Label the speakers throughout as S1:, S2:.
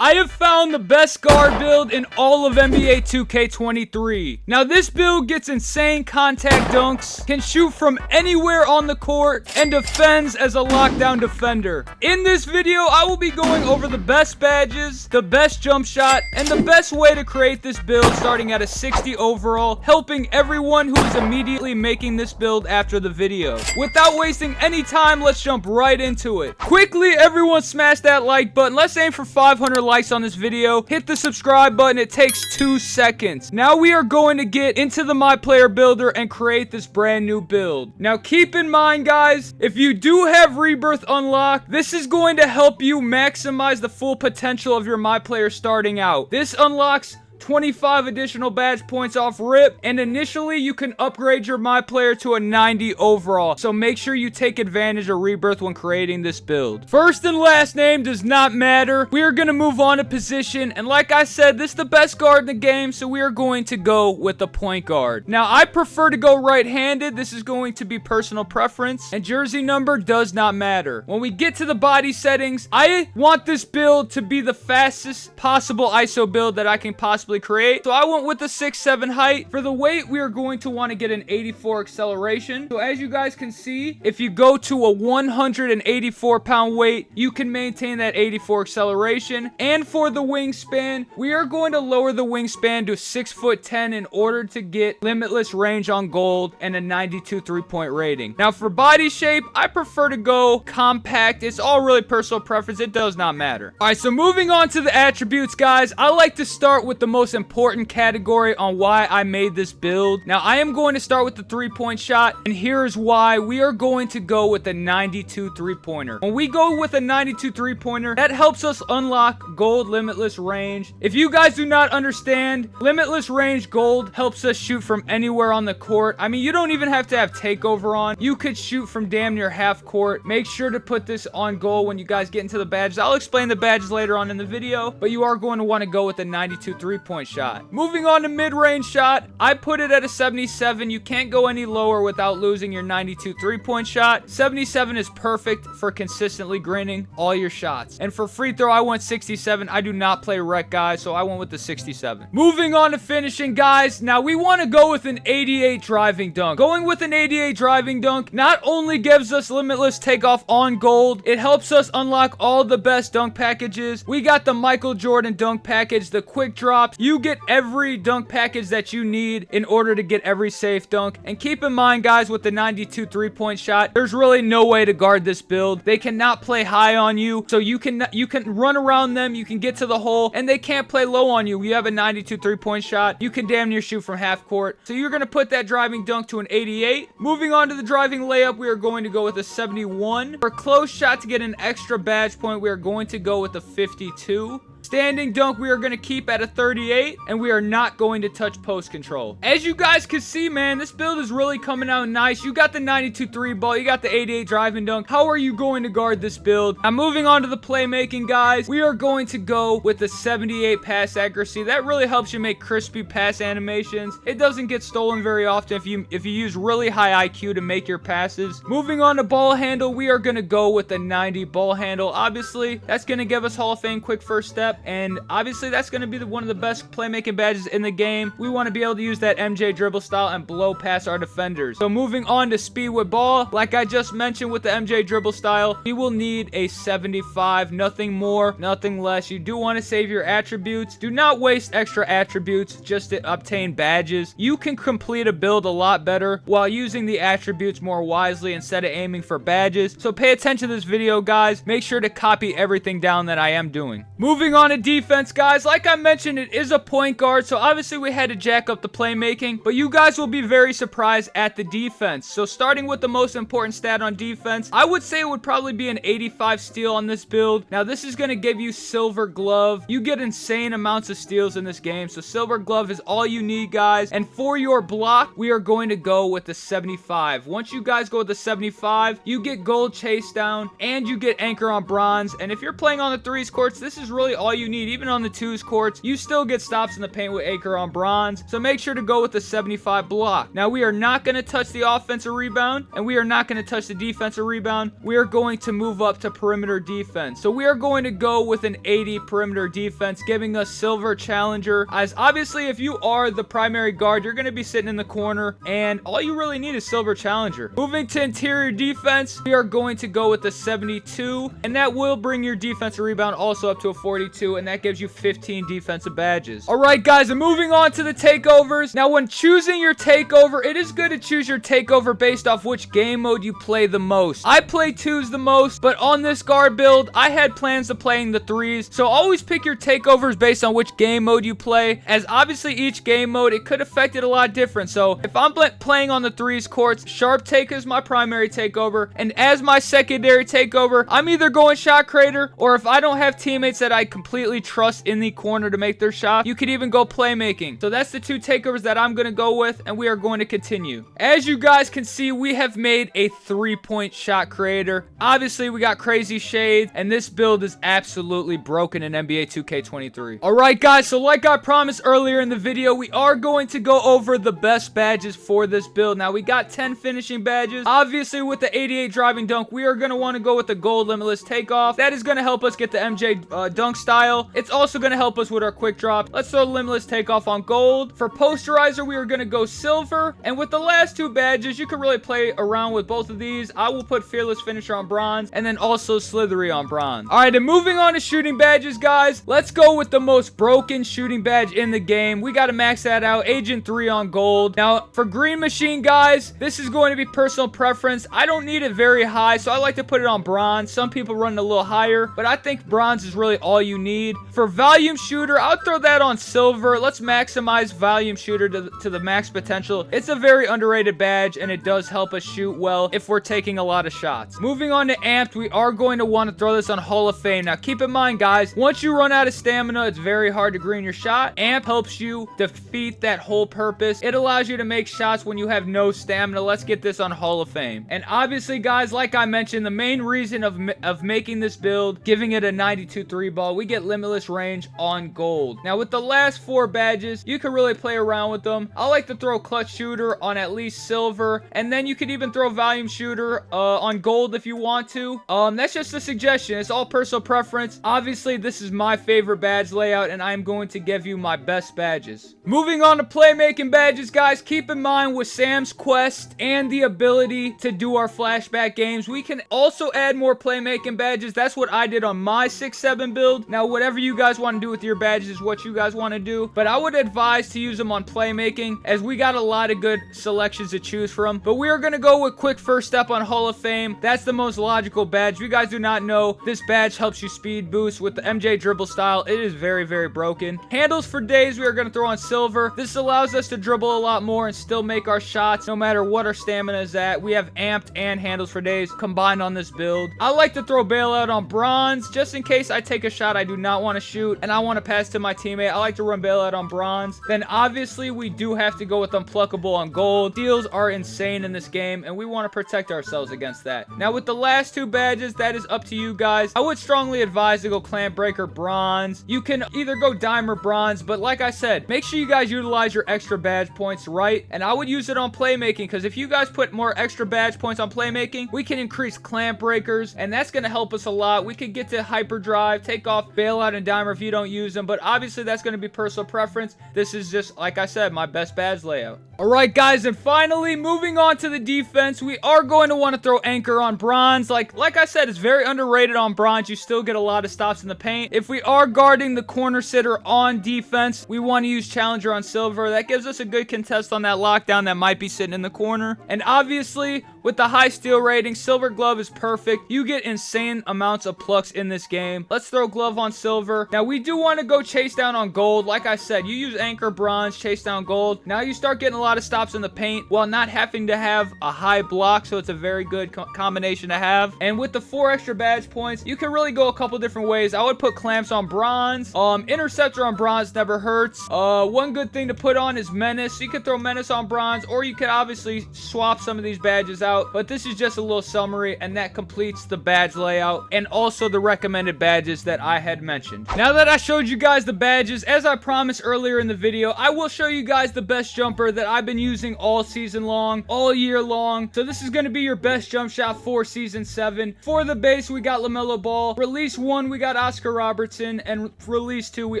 S1: I have found the best guard build in all of NBA 2K23. Now this build gets insane contact dunks, can shoot from anywhere on the court, and defends as a lockdown defender. In this video, I will be going over the best badges, the best jump shot, and the best way to create this build starting at a 60 overall, helping everyone who is immediately making this build after the video. Without wasting any time, let's jump right into it. Quickly, everyone smash that like button. Let's aim for 500 likes on this video. Hit the subscribe button. It takes 2 seconds. Now we are going to get into the My Player Builder and create this brand new build. Now keep in mind, guys, if you do have Rebirth unlocked, this is going to help you maximize the full potential of your My Player starting out. This unlocks 25 additional badge points off rip, and initially you can upgrade your My Player to a 90 overall, so make sure you take advantage of Rebirth when creating this build. First and last name does not matter. We are going to move on to position, and like I said, this is the best guard in the game, so we are going to go with the point guard. Now I prefer to go right-handed. This is going to be personal preference, and jersey number does not matter. When we get to the body settings, I want this build to be the fastest possible ISO build that I can possibly create. So I went with the 6'7" height. For the weight, we are going to want to get an 84 acceleration. So as you guys can see, if you go to a 184 pound weight, you can maintain that 84 acceleration. And for the wingspan, we are going to lower the wingspan to 6'10" in order to get limitless range on gold and a 92 3-point rating. Now for body shape, I prefer to go compact. It's all really personal preference. It does not matter. All right, so moving on to the attributes, guys, I like to start with the most important category on why I made this build. Now I am going to start with the 3-point shot, and here's why. We are going to go with the 92 3-pointer. When we go with a 92 3-pointer, that helps us unlock gold limitless range. If you guys do not understand, limitless range gold helps us shoot from anywhere on the court. I mean, you don't even have to have takeover on. You could shoot from damn near half court. Make sure to put this on goal when you guys get into the badges. I'll explain the badges later on in the video, but you are going to want to go with the 92 3-point shot. Moving on to mid-range shot, I put it at a 77. You can't go any lower without losing your 92 3-point shot. 77 is perfect for consistently greening all your shots. And for free throw, I went 67. I do not play rec, guys, so I went with the 67. Moving on to finishing, guys. Now we want to go with an 88 driving dunk. Going with an 88 driving dunk not only gives us limitless takeoff on gold, it helps us unlock all the best dunk packages. We got the Michael Jordan dunk package, the quick drops. You get every dunk package that you need in order to get every safe dunk. And keep in mind, guys, with the 92 3-point shot, there's really no way to guard this build. They cannot play high on you, so you can run around them, you can get to the hole, and they can't play low on you. You have a 92 3-point shot, you can damn near shoot from half court. So you're going to put that driving dunk to an 88. Moving on to the driving layup, we are going to go with a 71. For close shot, to get an extra badge point, we are going to go with a 52. Standing dunk, we are going to keep at a 38, and we are not going to touch post control. As you guys can see, man, this build is really coming out nice. You got the 92 3 ball, you got the 88 driving dunk. How are you going to guard this build? Now, moving on to the playmaking, guys, we are going to go with the 78 pass accuracy. That really helps you make crispy pass animations. It doesn't get stolen very often if you use really high IQ to make your passes. Moving on to ball handle, we are going to go with the 90 ball handle. Obviously, that's going to give us Hall of Fame quick first step. And obviously that's going to be one of the best playmaking badges in the game. We want to be able to use that MJ dribble style and blow past our defenders. So moving on to speed with ball, like I just mentioned with the MJ dribble style, we will need a 75, nothing more, nothing less. You do want to save your attributes. Do not waste extra attributes just to obtain badges. You can complete a build a lot better while using the attributes more wisely instead of aiming for badges. So pay attention to this video, guys. Make sure to copy everything down that I am doing. Moving on to defense, guys, like I mentioned, it is a point guard, so obviously we had to jack up the playmaking, but you guys will be very surprised at the defense. So starting with the most important stat on defense, I would say it would probably be an 85 steal on this build. Now this is going to give you silver glove. You get insane amounts of steals in this game, so silver glove is all you need, guys. And for your block, we are going to go with the 75. Once you guys go with the 75, you get gold chase down and you get anchor on bronze. And if you're playing on the threes courts, this is really all all you need. Even on the twos courts, you still get stops in the paint with anchor on bronze. So make sure to go with the 75 block. Now, we are not going to touch the offensive rebound, and we are not going to touch the defensive rebound. We are going to move up to perimeter defense. So we are going to go with an 80 perimeter defense, giving us silver challenger. As obviously, if you are the primary guard, you're going to be sitting in the corner, and all you really need is silver challenger. Moving to interior defense, we are going to go with the 72, and that will bring your defensive rebound also up to a 42, and that gives you 15 defensive badges. All right, guys, and moving on to the takeovers. Now, when choosing your takeover, it is good to choose your takeover based off which game mode you play the most. I play twos the most, but on this guard build, I had plans of playing the threes, so always pick your takeovers based on which game mode you play, as obviously each game mode, it could affect it a lot different. So if I'm playing on the threes courts, sharp take is my primary takeover, and as my secondary takeover, I'm either going shot creator, or if I don't have teammates that I completely trust in the corner to make their shot, you could even go playmaking. So that's the two takeovers that I'm going to go with, and we are going to continue. As you guys can see, we have made a 3-point shot creator. Obviously, we got crazy shades, and this build is absolutely broken in NBA 2K23. All right, guys, so like I promised earlier in the video, we are going to go over the best badges for this build. Now, we got 10 finishing badges. Obviously, with the 88 driving dunk, we are going to want to go with the gold limitless takeoff. That is going to help us get the MJ dunk style. It's also going to help us with our quick drop. Let's throw limitless takeoff on gold. For posterizer, we are going to go silver. And with the last two badges, you can really play around with both of these. I will put fearless finisher on bronze, and then also slithery on bronze. All right, and moving on to shooting badges, guys, let's go with the most broken shooting badge in the game. We got to max that out. Agent 3 on gold. Now, for green machine, guys, this is going to be personal preference. I don't need it very high, so I like to put it on bronze. Some people run it a little higher, but I think bronze is really all you need. For volume shooter, I'll throw that on silver. Let's maximize volume shooter to the max potential. It's a very underrated badge, and it does help us shoot well if we're taking a lot of shots. Moving on to amped, we are going to want to throw this on Hall of Fame. Now, keep in mind, guys, once you run out of stamina, it's very hard to green your shot. Amp helps you defeat that whole purpose. It allows you to make shots when you have no stamina. Let's get this on Hall of Fame. And obviously, guys, like I mentioned, the main reason of making this build, giving it a 92 3 ball, we get limitless range on gold. Now, with the last 4 badges, you can really play around with them. I like to throw clutch shooter on at least silver, and then you could even throw volume shooter on gold if you want to. That's just a suggestion. It's all personal preference. Obviously, this is my favorite badge layout, and I'm going to give you my best badges. Moving on to playmaking badges, guys, keep in mind with Sam's quest and the ability to do our flashback games, we can also add more playmaking badges. That's what I did on my 6-7 build. Now, whatever you guys want to do with your badges is what you guys want to do, but I would advise to use them on playmaking, as we got a lot of good selections to choose from. But we are going to go with quick first step on Hall of Fame. That's the most logical badge. If you guys do not know, this badge helps you speed boost with the MJ dribble style. It is very, very broken. Handles for days, we are going to throw on silver. This allows us to dribble a lot more and still make our shots no matter what our stamina is at. We have amped and handles for days combined on this build. I like to throw bailout on bronze just in case I take a shot I do not want to shoot and I want to pass to my teammate. I like to run bailout on bronze. Then obviously we do have to go with unpluckable on gold. Steals are insane in this game, and we want to protect ourselves against that. Now, with the last 2 badges, that is up to you guys. I would strongly advise to go clamp breaker bronze. You can either go dime or bronze, but like I said, make sure you guys utilize your extra badge points right, and I would use it on playmaking, because if you guys put more extra badge points on playmaking, we can increase clamp breakers, and that's going to help us a lot. We could get to hyperdrive, take off bailout and dimer if you don't use them, but obviously that's going to be personal preference. This is just, like I said, my best badge layout. Alright, guys, and finally, moving on to the defense, we are going to want to throw anchor on bronze. Like I said, it's very underrated on bronze. You still get a lot of stops in the paint. If we are guarding the corner sitter on defense, we want to use challenger on silver. That gives us a good contest on that lockdown that might be sitting in the corner. And obviously, with the high steal rating, silver glove is perfect. You get insane amounts of plucks in this game. Let's throw glove on silver. Now, we do want to go chase down on gold. Like I said, you use anchor bronze, chase down gold. Now you start getting a lot of stops in the paint while not having to have a high block, so it's a very good combination to have. And with the 4 extra badge points, you can really go a couple different ways. I would put clamps on bronze. Interceptor on bronze never hurts. One good thing to put on is menace. You could throw menace on bronze, or you could obviously swap some of these badges out. out, but this is just a little summary, and that completes the badge layout and also the recommended badges that I had mentioned. Now that I showed you guys the badges, as I promised earlier in the video, I will show you guys the best jumper that I've been using all season long, all year long. So this is going to be your best jump shot for season 7. For the base, we got LaMelo Ball. Release 1, we got Oscar Robertson, and release 2, we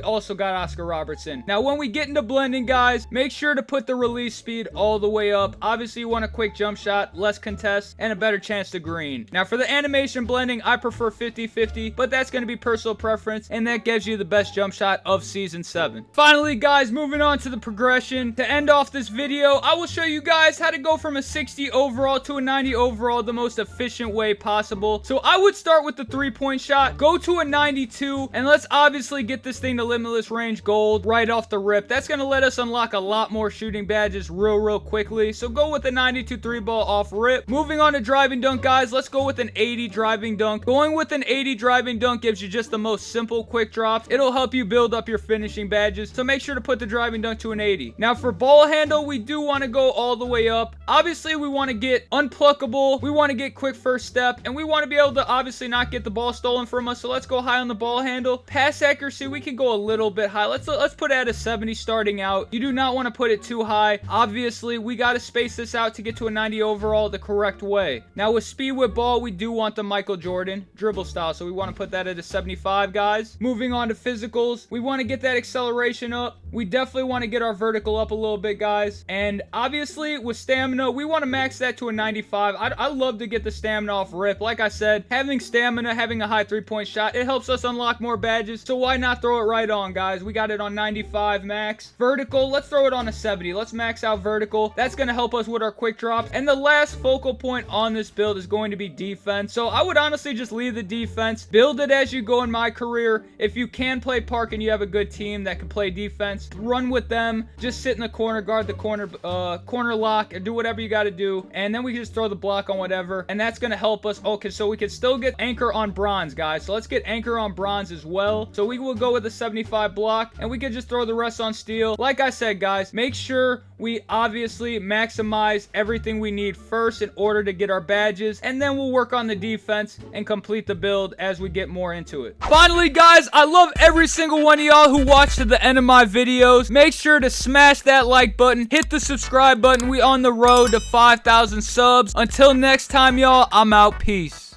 S1: also got Oscar Robertson. Now when we get into blending, guys, make sure to put the release speed all the way up. Obviously, you want a quick jump shot, less contest, and a better chance to green. Now for the animation blending, I prefer 50-50, but that's going to be personal preference, and that gives you the best jump shot of season 7. Finally, guys, moving on to the progression. To end off this video, I will show you guys how to go from a 60 overall to a 90 overall the most efficient way possible. So I would start with the 3-point shot, go to a 92, and let's obviously get this thing to limitless range gold right off the rip. That's going to let us unlock a lot more shooting badges real quickly. So go with the 92 3-ball off rip. Moving on to driving dunk, guys, let's go with an 80 driving dunk. Going with an 80 driving dunk gives you just the most simple quick drops. It'll help you build up your finishing badges, so make sure to put the driving dunk to an 80. Now for ball handle, we do want to go all the way up. Obviously, we want to get unpluckable, we want to get quick first step, and we want to be able to obviously not get the ball stolen from us, so let's go high on the ball handle. Pass accuracy, we can go a little bit high. Let's put it at a 70 starting out. You do not want to put it too high. Obviously, we got to space this out to get to a 90 overall the correct way. Now with speed with ball, we do want the Michael Jordan dribble style, so we want to put that at a 75, guys. Moving on to physicals, we want to get that acceleration up. We definitely want to get our vertical up a little bit, guys. And obviously with stamina, we want to max that to a 95. I love to get the stamina off rip. Like I said, having stamina, having a high 3-point shot, it helps us unlock more badges, so why not throw it right on, guys? We got it on 95 max. Vertical, let's throw it on a 70. Let's max out vertical. That's going to help us with our quick drops. And the last focal point on this build is going to be defense. So I would honestly just leave the defense. Build it as you go in my career. If you can play park and you have a good team that can play defense, run with them. Just sit in the corner, guard the corner lock, and do whatever you got to do. And then we can just throw the block on whatever. And that's going to help us. Okay, so we can still get anchor on bronze, guys. So let's get anchor on bronze as well. So we will go with a 75 block, and we can just throw the rest on steel. Like I said, guys, make sure we obviously maximize everything we need first in order to get our badges, and then we'll work on the defense and complete the build as we get more into it. Finally, guys, I love every single one of y'all who watched to the end of my videos. Make sure to smash that like button, hit the subscribe button. We on the road to 5,000 subs. Until next time, y'all, I'm out. Peace.